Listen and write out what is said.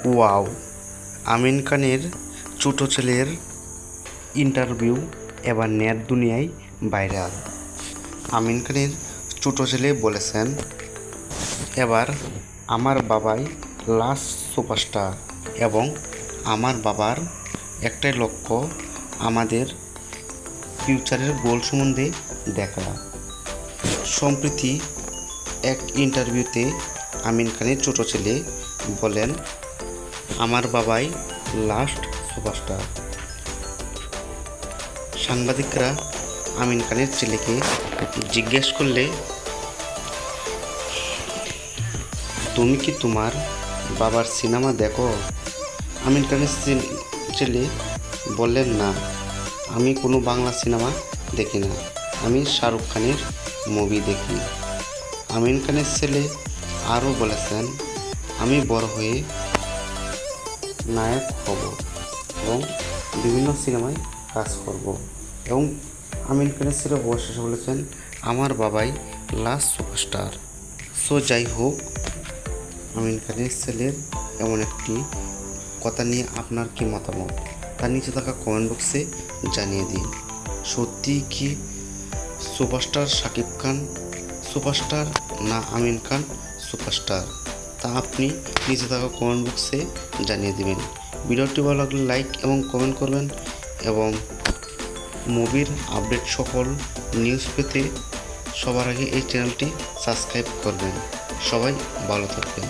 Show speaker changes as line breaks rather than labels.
Wow! আমিন খানের ছোট ছেলের ইন্টারভিউ এবার নেট দুনিয়ায় ভাইরাল। আমিন খানের ছোট ছেলে বলেছেন, এবার আমার বাবাই লাস্ট সুপারস্টার এবং আমার বাবার একটাই লক্ষ্য আমাদের ফিউচারের গোল সম্বন্ধে দেখা। সম্প্রতি এক ইন্টারভিউতে আমিন খানের ছোট ছেলে বলেন, আমার বাবাই লাস্ট সুপারস্টার। সাংবাদিকরা আমিন খানের ছেলেকে জিজ্ঞেস করলে, তুমি কি তোমার বাবার সিনেমা দেখো? আমিন খানের ছেলে বললেন, না, আমি কোনো বাংলা সিনেমা দেখি না, আমি শাহরুখ খানের মুভি দেখি। আমিন খানের ছেলে আরও বলেছেন, আমি বড় হয়ে নায়ক হব এবং বিভিন্ন সিনেমায় কাজ করব। এবং আমিন খানের ছেলে অবশেষে বলেছেন, আমার বাবাই লাস্ট সুপারস্টার। সো যাই হোক, আমিন খানের ছেলের এমন একটি কথা নিয়ে আপনার কি মতামত তার নিচে থাকা কমেন্ট বক্সে জানিয়ে দিন। সত্যি কি সুপারস্টার শাকিব খান সুপারস্টার, না আমিন খান সুপারস্টার, তা আপনি নিচে থাকা কমেন্ট বক্সে জানিয়ে দেবেন। ভিডিওটি ভালো লাগলে লাইক এবং কমেন্ট করবেন এবং মুভির আপডেট সকল নিউজ পেতে সবার আগে এই চ্যানেলটি সাবস্ক্রাইব করবেন। সবাই ভালো থাকবেন।